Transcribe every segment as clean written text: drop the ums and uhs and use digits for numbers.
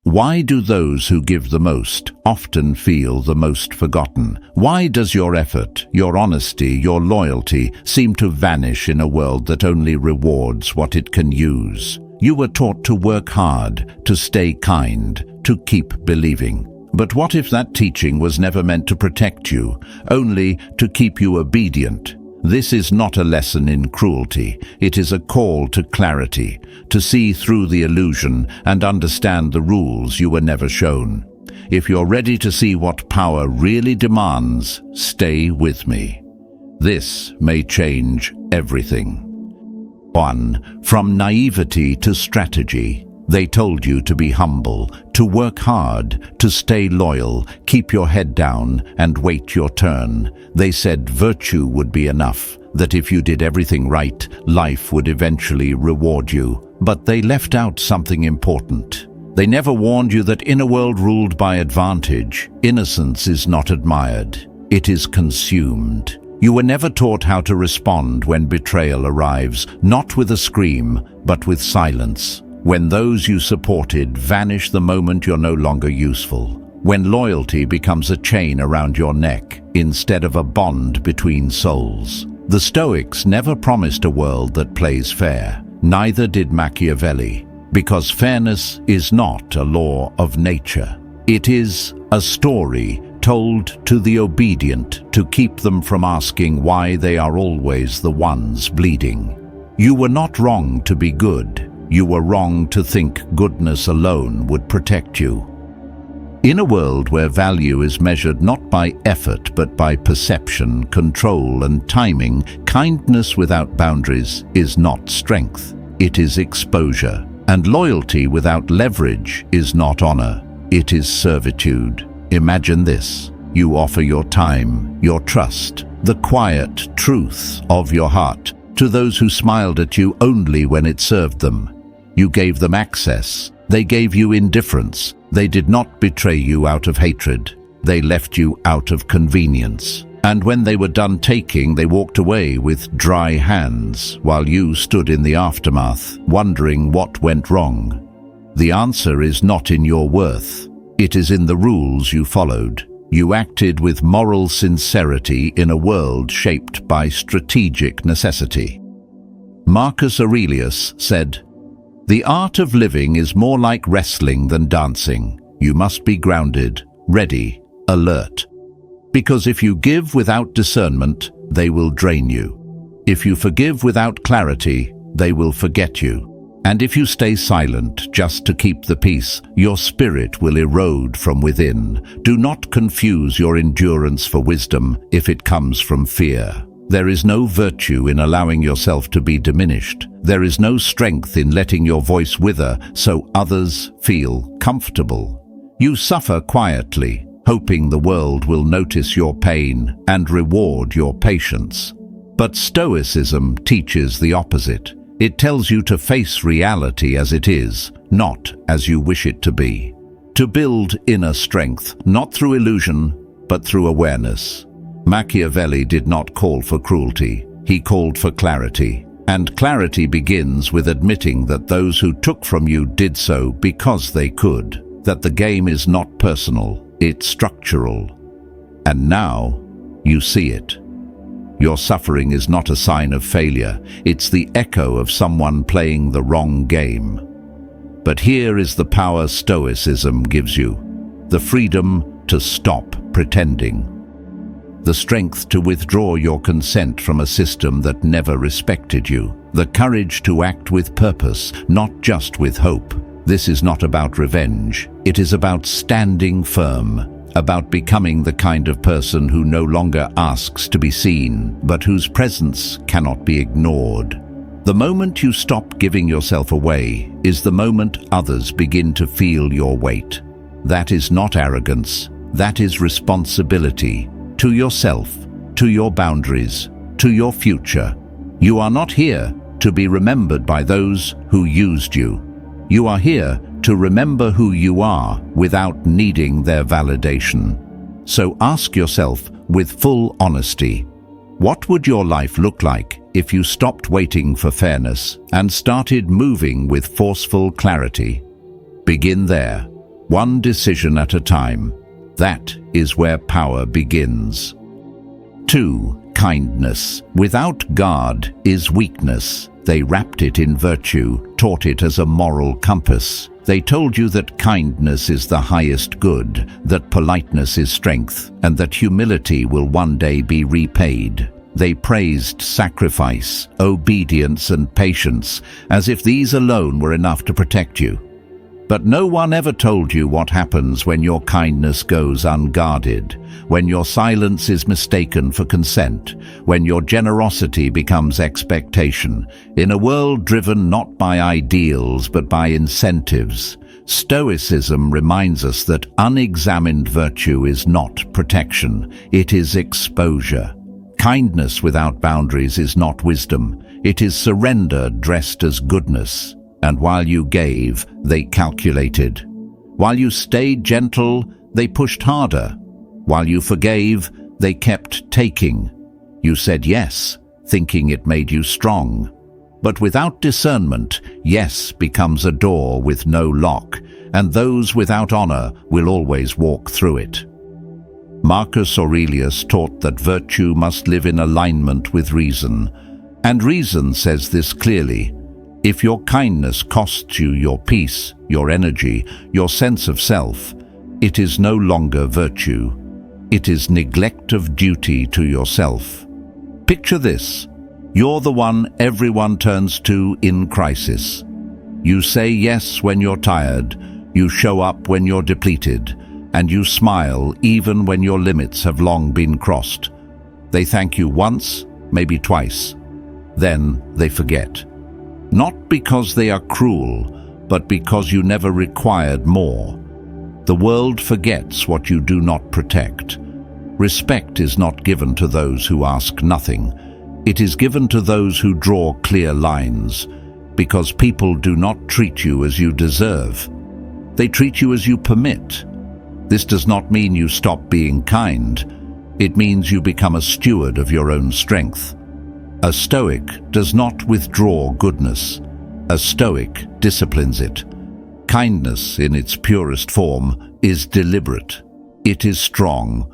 Why do those who give the most often feel the most forgotten? Why does your effort, your honesty, your loyalty seem to vanish in a world that only rewards what it can use? You were taught to work hard, to stay kind, to keep believing. But what if that teaching was never meant to protect you, only to keep you obedient? This is not a lesson in cruelty. It is a call to clarity, to see through the illusion and understand the rules you were never shown. If you're ready to see what power really demands, stay with me. This may change everything. 1. From naivety to strategy. They told you to be humble, to work hard, to stay loyal, keep your head down, and wait your turn. They said virtue would be enough, that if you did everything right, life would eventually reward you. But they left out something important. They never warned you that in a world ruled by advantage, innocence is not admired. It is consumed. You were never taught how to respond when betrayal arrives, not with a scream, but with silence. When those you supported vanish the moment you're no longer useful. When loyalty becomes a chain around your neck instead of a bond between souls. The Stoics never promised a world that plays fair. Neither did Machiavelli, because fairness is not a law of nature. It is a story told to the obedient to keep them from asking why they are always the ones bleeding. You were not wrong to be good. You were wrong to think goodness alone would protect you. In a world where value is measured not by effort but by perception, control, and timing, kindness without boundaries is not strength, it is exposure. And loyalty without leverage is not honor, it is servitude. Imagine this. You offer your time, your trust, the quiet truth of your heart to those who smiled at you only when it served them. You gave them access. They gave you indifference. They did not betray you out of hatred. They left you out of convenience. And when they were done taking, they walked away with dry hands, while you stood in the aftermath, wondering what went wrong. The answer is not in your worth. It is in the rules you followed. You acted with moral sincerity in a world shaped by strategic necessity. Marcus Aurelius said, "The art of living is more like wrestling than dancing. You must be grounded, ready, alert. Because if you give without discernment, they will drain you. If you forgive without clarity, they will forget you. And if you stay silent just to keep the peace, your spirit will erode from within. Do not confuse your endurance for wisdom if it comes from fear. There is no virtue in allowing yourself to be diminished. There is no strength in letting your voice wither so others feel comfortable. You suffer quietly, hoping the world will notice your pain and reward your patience. But Stoicism teaches the opposite. It tells you to face reality as it is, not as you wish it to be. To build inner strength, not through illusion, but through awareness. Machiavelli did not call for cruelty. He called for clarity. And clarity begins with admitting that those who took from you did so because they could. That the game is not personal, it's structural. And now, you see it. Your suffering is not a sign of failure. It's the echo of someone playing the wrong game. But here is the power Stoicism gives you. The freedom to stop pretending. The strength to withdraw your consent from a system that never respected you. The courage to act with purpose, not just with hope. This is not about revenge. It is about standing firm, about becoming the kind of person who no longer asks to be seen, but whose presence cannot be ignored. The moment you stop giving yourself away is the moment others begin to feel your weight. That is not arrogance. That is responsibility. To yourself, to your boundaries, to your future. You are not here to be remembered by those who used you. You are here to remember who you are without needing their validation. So ask yourself with full honesty, what would your life look like if you stopped waiting for fairness and started moving with forceful clarity? Begin there. one decision at a time. That is where power begins. 2. Kindness. Without guard is weakness. They wrapped it in virtue, taught it as a moral compass. They told you that kindness is the highest good, that politeness is strength, and that humility will one day be repaid. They praised sacrifice, obedience, and patience, as if these alone were enough to protect you. But no one ever told you what happens when your kindness goes unguarded, when your silence is mistaken for consent, when your generosity becomes expectation. In a world driven not by ideals but by incentives, Stoicism reminds us that unexamined virtue is not protection, it is exposure. Kindness without boundaries is not wisdom, it is surrender dressed as goodness. And while you gave, they calculated. While you stayed gentle, they pushed harder. While you forgave, they kept taking. You said yes, thinking it made you strong. But without discernment, yes becomes a door with no lock, and those without honor will always walk through it. Marcus Aurelius taught that virtue must live in alignment with reason, and reason says this clearly. If your kindness costs you your peace, your energy, your sense of self, it is no longer virtue. It is neglect of duty to yourself. Picture this. You're the one everyone turns to in crisis. You say yes when you're tired, you show up when you're depleted, and you smile even when your limits have long been crossed. They thank you once, maybe twice. Then they forget. Not because they are cruel, but because you never required more. The world forgets what you do not protect. Respect is not given to those who ask nothing. It is given to those who draw clear lines, because people do not treat you as you deserve. They treat you as you permit. This does not mean you stop being kind. It means you become a steward of your own strength. A Stoic does not withdraw goodness. A Stoic disciplines it. Kindness, in its purest form, is deliberate. It is strong.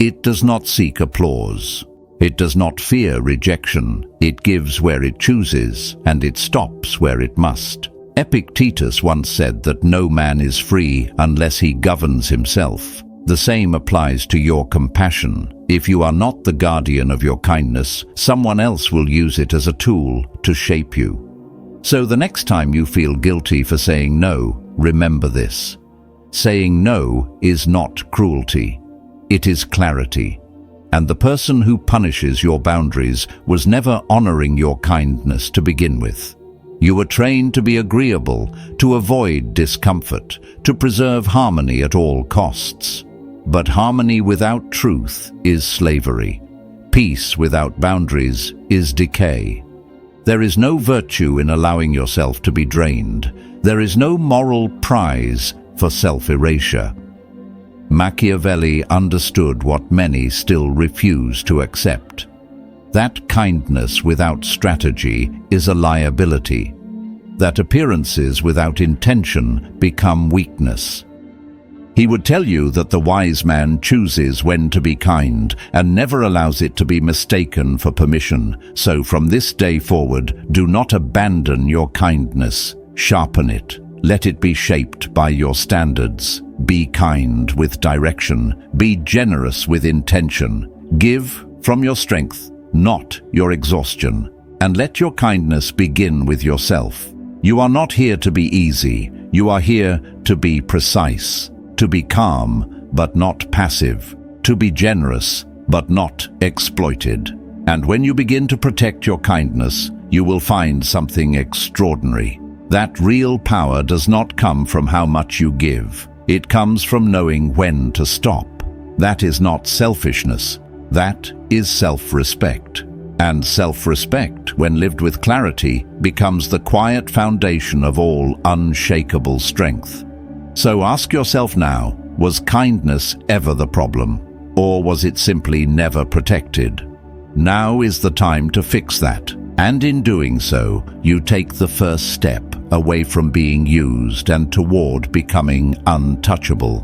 It does not seek applause. It does not fear rejection. It gives where it chooses, and it stops where it must. Epictetus once said that no man is free unless he governs himself. The same applies to your compassion. If you are not the guardian of your kindness, someone else will use it as a tool to shape you. So the next time you feel guilty for saying no, remember this. Saying no is not cruelty. It is clarity. And the person who punishes your boundaries was never honoring your kindness to begin with. You were trained to be agreeable, to avoid discomfort, to preserve harmony at all costs. But harmony without truth is slavery. Peace without boundaries is decay. There is no virtue in allowing yourself to be drained. There is no moral prize for self-erasure. Machiavelli understood what many still refuse to accept. That kindness without strategy is a liability. That appearances without intention become weakness. He would tell you that the wise man chooses when to be kind and never allows it to be mistaken for permission. So from this day forward, do not abandon your kindness. Sharpen it. Let it be shaped by your standards. Be kind with direction. Be generous with intention. Give from your strength, not your exhaustion. And let your kindness begin with yourself. You are not here to be easy. You are here to be precise. To be calm, but not passive. To be generous, but not exploited. And when you begin to protect your kindness, you will find something extraordinary. That real power does not come from how much you give. It comes from knowing when to stop. That is not selfishness. That is self-respect. And self-respect, when lived with clarity, becomes the quiet foundation of all unshakable strength. So ask yourself now, was kindness ever the problem? Or was it simply never protected? Now is the time to fix that. And in doing so, you take the first step away from being used and toward becoming untouchable.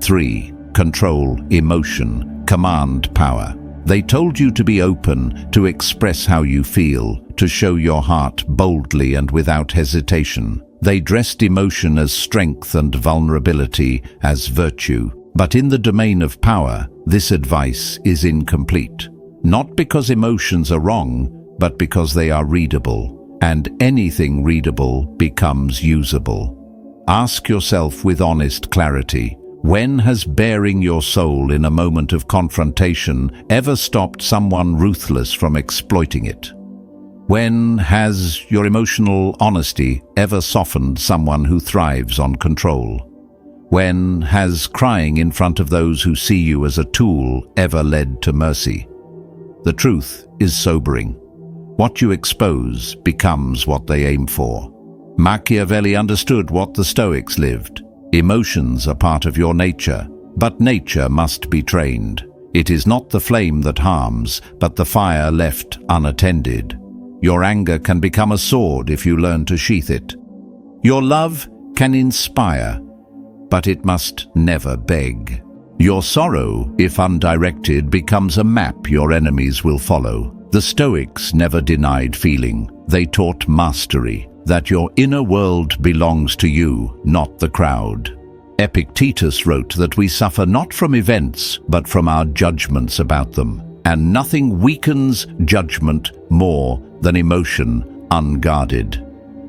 3. Control emotion, command power. They told you to be open, to express how you feel, to show your heart boldly and without hesitation. They dressed emotion as strength and vulnerability as virtue. But in the domain of power, this advice is incomplete. Not because emotions are wrong, but because they are readable, and anything readable becomes usable. Ask yourself with honest clarity, when has baring your soul in a moment of confrontation ever stopped someone ruthless from exploiting it? When has your emotional honesty ever softened someone who thrives on control? When has crying in front of those who see you as a tool ever led to mercy? The truth is sobering. What you expose becomes what they aim for. Machiavelli understood what the Stoics lived. Emotions are part of your nature, but nature must be trained. It is not the flame that harms, but the fire left unattended. Your anger can become a sword if you learn to sheath it. Your love can inspire, but it must never beg. Your sorrow, if undirected, becomes a map your enemies will follow. The Stoics never denied feeling. They taught mastery, that your inner world belongs to you, not the crowd. Epictetus wrote that we suffer not from events, but from our judgments about them. And nothing weakens judgment more than emotion unguarded.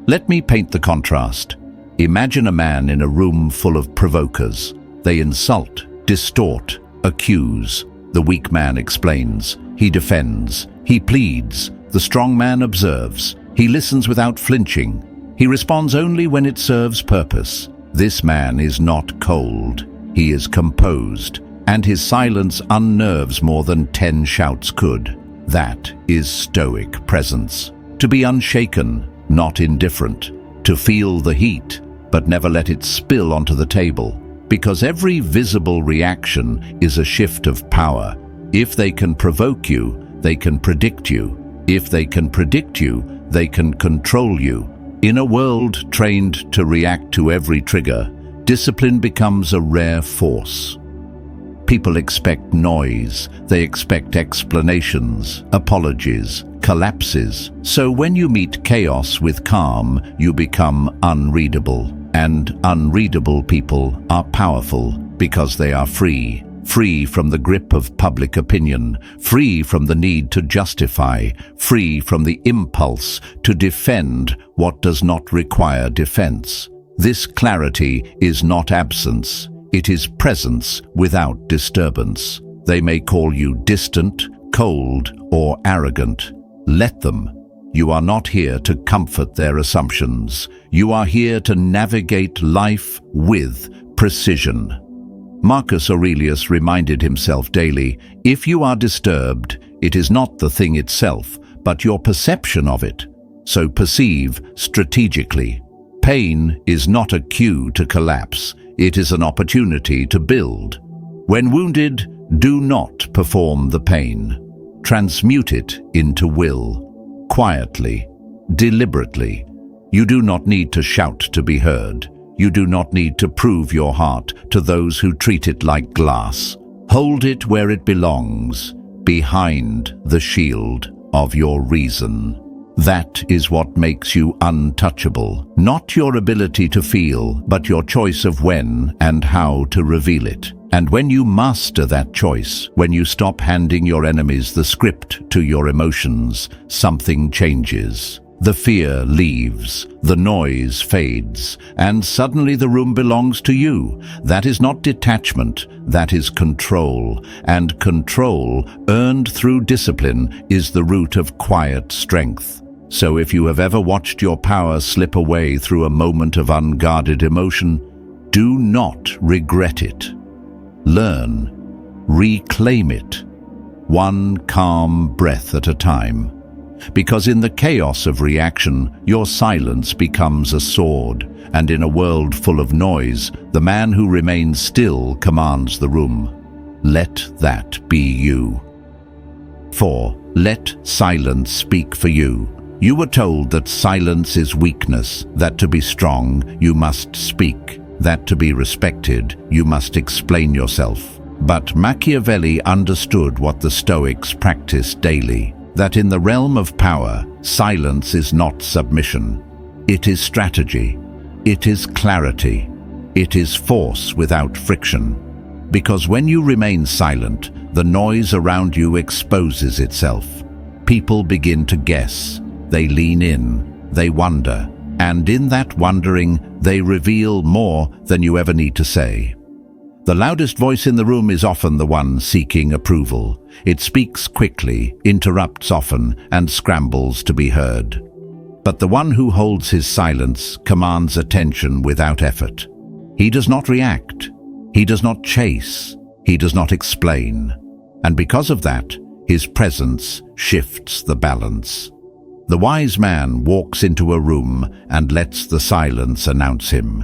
Let me paint the contrast. Imagine a man in a room full of provokers. They insult, distort, accuse. The weak man explains. He defends. He pleads. The strong man observes. He listens without flinching. He responds only when it serves purpose. This man is not cold. He is composed, and his silence unnerves more than 10 shouts could. That is Stoic presence. To be unshaken, not indifferent. To feel the heat, but never let it spill onto the table. Because every visible reaction is a shift of power. If they can provoke you, they can predict you. If they can predict you, they can control you. In a world trained to react to every trigger, discipline becomes a rare force. People expect noise, they expect explanations, apologies, collapses. So when you meet chaos with calm, you become unreadable. And unreadable people are powerful because they are free. Free from the grip of public opinion, free from the need to justify, free from the impulse to defend what does not require defense. This clarity is not absence, it is presence without disturbance. They may call you distant, cold, or arrogant. Let them. You are not here to comfort their assumptions. You are here to navigate life with precision. Marcus Aurelius reminded himself daily, if you are disturbed, it is not the thing itself, but your perception of it. So perceive strategically. Pain is not a cue to collapse, it is an opportunity to build. When wounded, do not perform the pain. Transmute it into will, quietly, deliberately. You do not need to shout to be heard. You do not need to prove your heart to those who treat it like glass. Hold it where it belongs, behind the shield of your reason. That is what makes you untouchable. Not your ability to feel, but your choice of when and how to reveal it. And when you master that choice, when you stop handing your enemies the script to your emotions, something changes. The fear leaves, the noise fades, and suddenly the room belongs to you. That is not detachment, that is control. And control, earned through discipline, is the root of quiet strength. So if you have ever watched your power slip away through a moment of unguarded emotion, do not regret it. Learn, reclaim it, one calm breath at a time. Because in the chaos of reaction, your silence becomes a sword, and in a world full of noise, the man who remains still commands the room. Let that be you. 4. Let silence speak for you. You were told that silence is weakness, that to be strong, you must speak, that to be respected, you must explain yourself. But Machiavelli understood what the Stoics practiced daily, that in the realm of power, silence is not submission. It is strategy. It is clarity. It is force without friction. Because when you remain silent, the noise around you exposes itself. People begin to guess. They lean in. They wonder. And in that wondering, they reveal more than you ever need to say. The loudest voice in the room is often the one seeking approval. It speaks quickly, interrupts often, and scrambles to be heard. But the one who holds his silence commands attention without effort. He does not react. He does not chase. He does not explain. And because of that, his presence shifts the balance. The wise man walks into a room and lets the silence announce him.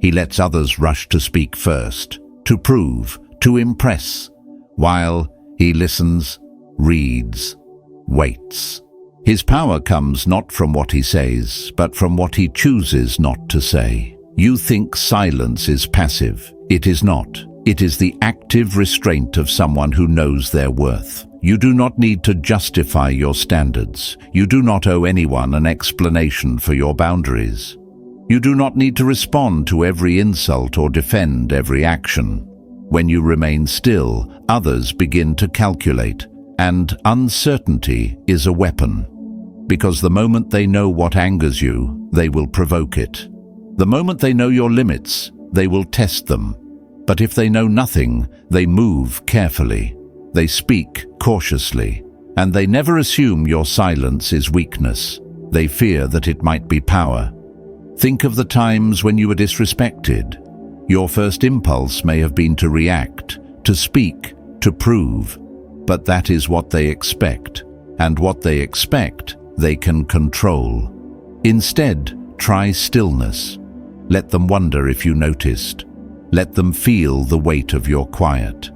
He lets others rush to speak first, to prove, to impress, while he listens, reads, waits. His power comes not from what he says, but from what he chooses not to say. You think silence is passive. It is not. It is the active restraint of someone who knows their worth. You do not need to justify your standards. You do not owe anyone an explanation for your boundaries. You do not need to respond to every insult or defend every action. When you remain still, others begin to calculate, and uncertainty is a weapon. Because the moment they know what angers you, they will provoke it. The moment they know your limits, they will test them. But if they know nothing, they move carefully. They speak cautiously, and they never assume your silence is weakness. They fear that it might be power. Think of the times when you were disrespected. Your first impulse may have been to react, to speak, to prove. But that is what they expect, and what they expect, they can control. Instead, try stillness. Let them wonder if you noticed. Let them feel the weight of your quiet.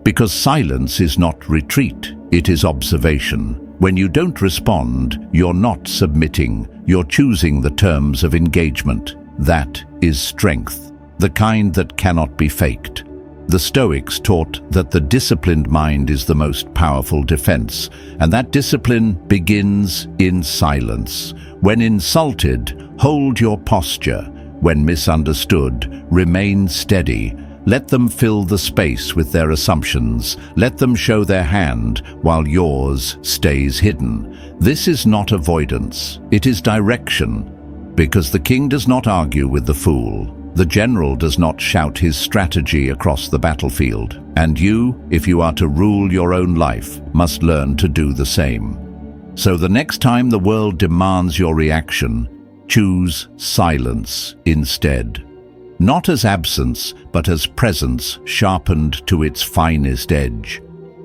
Because silence is not retreat, it is observation. When you don't respond, you're not submitting, you're choosing the terms of engagement. That is strength, the kind that cannot be faked. The Stoics taught that the disciplined mind is the most powerful defense, and that discipline begins in silence. When insulted, hold your posture. When misunderstood, remain steady. Let them fill the space with their assumptions. Let them show their hand while yours stays hidden. This is not avoidance, it is direction. Because the king does not argue with the fool. The general does not shout his strategy across the battlefield. And you, if you are to rule your own life, must learn to do the same. So the next time the world demands your reaction, choose silence instead. Not as absence, but as presence sharpened to its finest edge.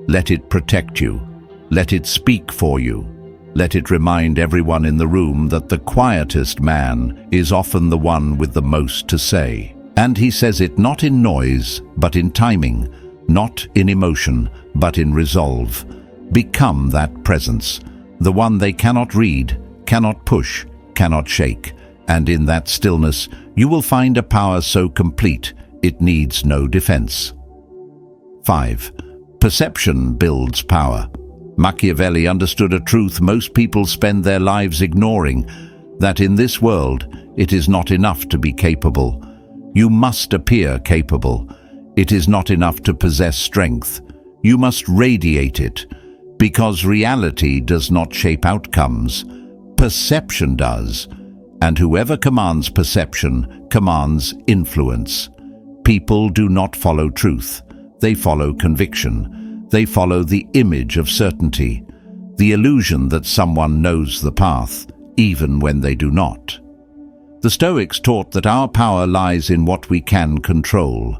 Let it protect you. Let it speak for you. Let it remind everyone in the room that the quietest man is often the one with the most to say. And he says it not in noise, but in timing, not in emotion, but in resolve. Become that presence, the one they cannot read, cannot push, cannot shake. And in that stillness, you will find a power so complete, it needs no defense. 5. Perception builds power. Machiavelli understood a truth most people spend their lives ignoring, that in this world, it is not enough to be capable. You must appear capable. It is not enough to possess strength. You must radiate it, because reality does not shape outcomes. Perception does. And whoever commands perception commands influence. People do not follow truth. They follow conviction. They follow the image of certainty, the illusion that someone knows the path, even when they do not. The Stoics taught that our power lies in what we can control,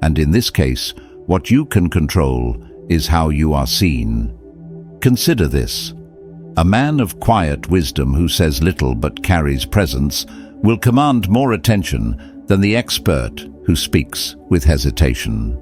and in this case, what you can control is how you are seen. Consider this. A man of quiet wisdom who says little but carries presence will command more attention than the expert who speaks with hesitation.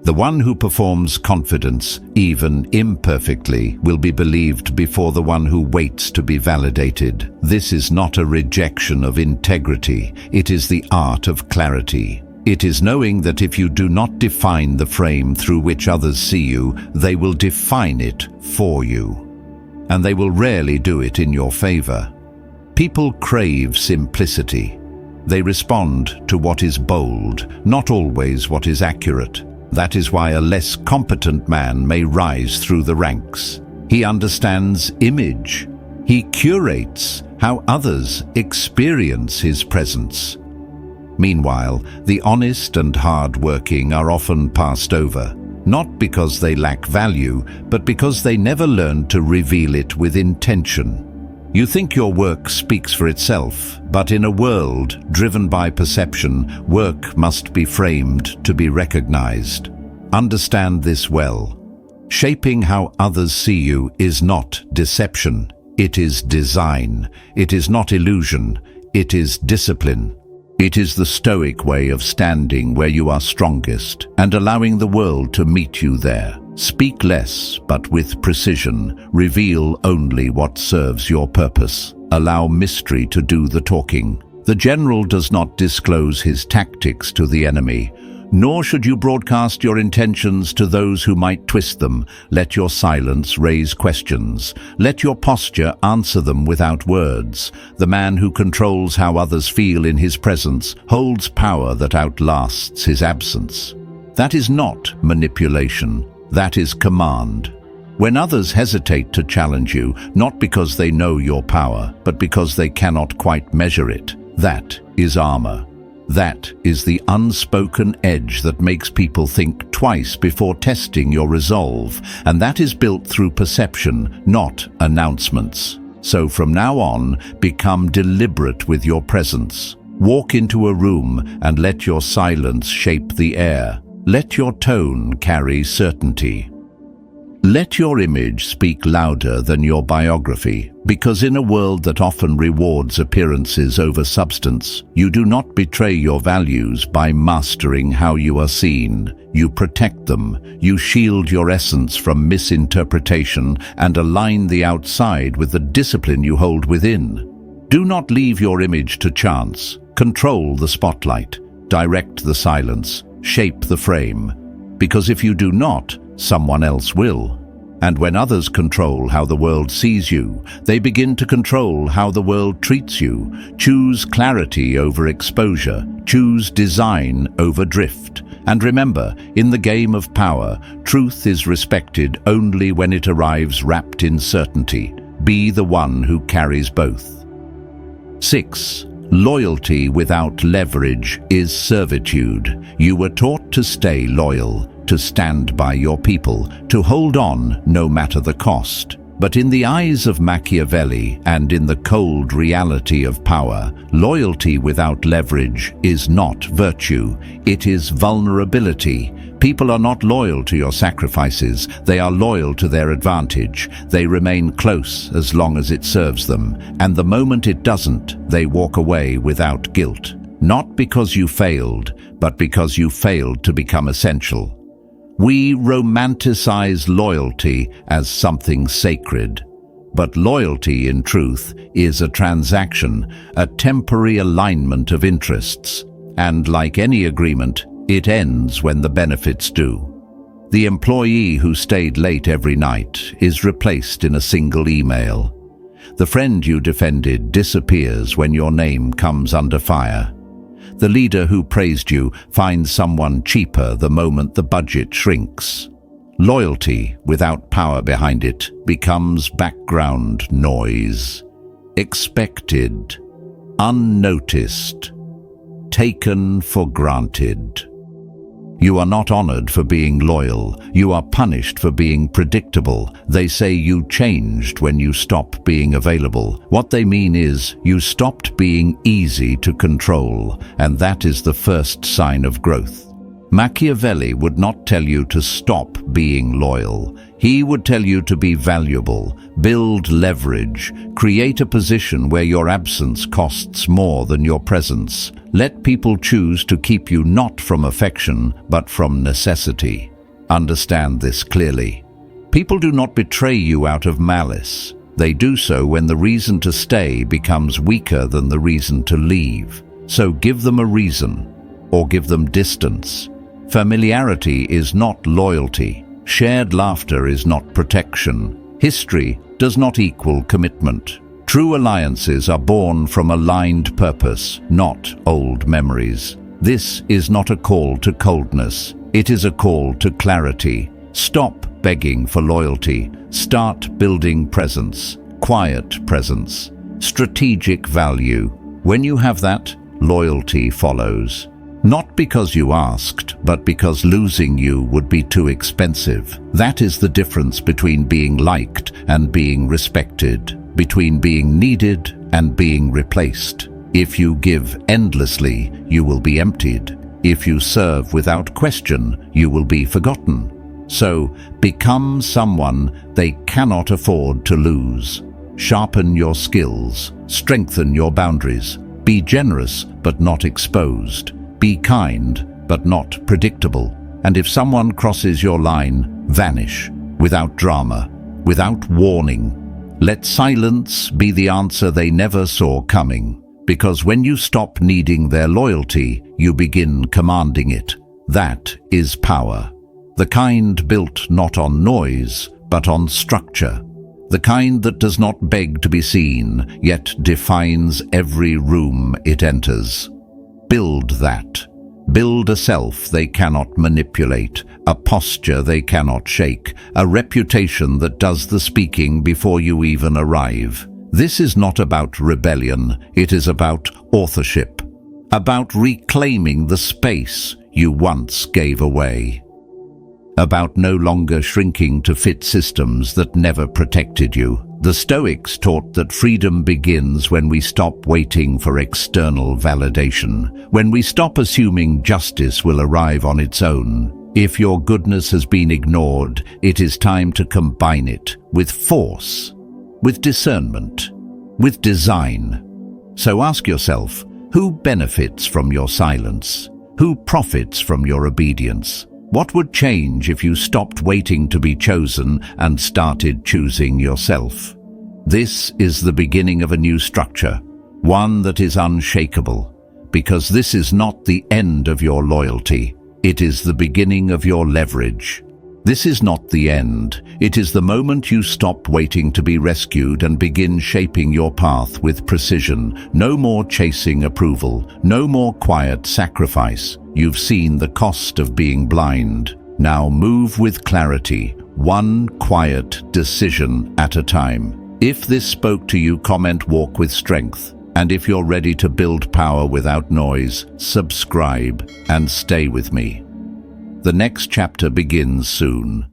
The one who performs confidence, even imperfectly, will be believed before the one who waits to be validated. This is not a rejection of integrity, it is the art of clarity. It is knowing that if you do not define the frame through which others see you, they will define it for you. And they will rarely do it in your favor. People crave simplicity. They respond to what is bold, not always what is accurate. That is why a less competent man may rise through the ranks. He understands image. He curates how others experience his presence. Meanwhile, the honest and hard-working are often passed over, not because they lack value, but because they never learn to reveal it with intention. You think your work speaks for itself, but in a world driven by perception, work must be framed to be recognized. Understand this well. Shaping how others see you is not deception. It is design. It is not illusion. It is discipline. It is the Stoic way of standing where you are strongest and allowing the world to meet you there. Speak less, but with precision. Reveal only what serves your purpose. Allow mystery to do the talking. The general does not disclose his tactics to the enemy, nor should you broadcast your intentions to those who might twist them. Let your silence raise questions. Let your posture answer them without words. The man who controls how others feel in his presence holds power that outlasts his absence. That is not manipulation. That is command. When others hesitate to challenge you, not because they know your power, but because they cannot quite measure it, that is armor. That is the unspoken edge that makes people think twice before testing your resolve, and that is built through perception, not announcements. So from now on, become deliberate with your presence. Walk into a room and let your silence shape the air. Let your tone carry certainty. Let your image speak louder than your biography, because in a world that often rewards appearances over substance, you do not betray your values by mastering how you are seen. You protect them, you shield your essence from misinterpretation, and align the outside with the discipline you hold within. Do not leave your image to chance. Control the spotlight, direct the silence, shape the frame, because if you do not, someone else will. And when others control how the world sees you, they begin to control how the world treats you. Choose clarity over exposure. Choose design over drift. And remember, in the game of power, truth is respected only when it arrives wrapped in certainty. Be the one who carries both. 6. Loyalty without leverage is servitude. You were taught to stay loyal, to stand by your people, to hold on no matter the cost. But in the eyes of Machiavelli and in the cold reality of power, loyalty without leverage is not virtue, it is vulnerability. People are not loyal to your sacrifices, they are loyal to their advantage. They remain close as long as it serves them, and the moment it doesn't, they walk away without guilt. Not because you failed, but because you failed to become essential. We romanticize loyalty as something sacred, but loyalty, in truth, is a transaction, a temporary alignment of interests, and like any agreement, it ends when the benefits do. The employee who stayed late every night is replaced in a single email. The friend you defended disappears when your name comes under fire. The leader who praised you finds someone cheaper the moment the budget shrinks. Loyalty, without power behind it, becomes background noise. Expected, unnoticed, taken for granted. You are not honored for being loyal. You are punished for being predictable. They say you changed when you stopped being available. What they mean is you stopped being easy to control, and that is the first sign of growth. Machiavelli would not tell you to stop being loyal. He would tell you to be valuable, build leverage, create a position where your absence costs more than your presence. Let people choose to keep you not from affection, but from necessity. Understand this clearly. People do not betray you out of malice. They do so when the reason to stay becomes weaker than the reason to leave. So give them a reason, or give them distance. Familiarity is not loyalty. Shared laughter is not protection. History does not equal commitment. True alliances are born from aligned purpose, not old memories. This is not a call to coldness. It is a call to clarity. Stop begging for loyalty. Start building presence, quiet presence, strategic value. When you have that, loyalty follows. Not because you asked, but because losing you would be too expensive. That is the difference between being liked and being respected, between being needed and being replaced. If you give endlessly, you will be emptied. If you serve without question, you will be forgotten. So, become someone they cannot afford to lose. Sharpen your skills, strengthen your boundaries. Be generous, but not exposed. Be kind, but not predictable. And if someone crosses your line, vanish, without drama, without warning. Let silence be the answer they never saw coming. Because when you stop needing their loyalty, you begin commanding it. That is power. The kind built not on noise, but on structure. The kind that does not beg to be seen, yet defines every room it enters. Build that. Build a self they cannot manipulate, a posture they cannot shake, a reputation that does the speaking before you even arrive. This is not about rebellion, it is about authorship, about reclaiming the space you once gave away, about no longer shrinking to fit systems that never protected you. The Stoics taught that freedom begins when we stop waiting for external validation, when we stop assuming justice will arrive on its own. If your goodness has been ignored, it is time to combine it with force, with discernment, with design. So ask yourself, who benefits from your silence? Who profits from your obedience? What would change if you stopped waiting to be chosen and started choosing yourself? This is the beginning of a new structure, one that is unshakable, because this is not the end of your loyalty. It is the beginning of your leverage. This is not the end. It is the moment you stop waiting to be rescued and begin shaping your path with precision. No more chasing approval, no more quiet sacrifice. You've seen the cost of being blind. Now move with clarity, one quiet decision at a time. If this spoke to you, comment "Walk with Strength." And if you're ready to build power without noise, subscribe and stay with me. The next chapter begins soon.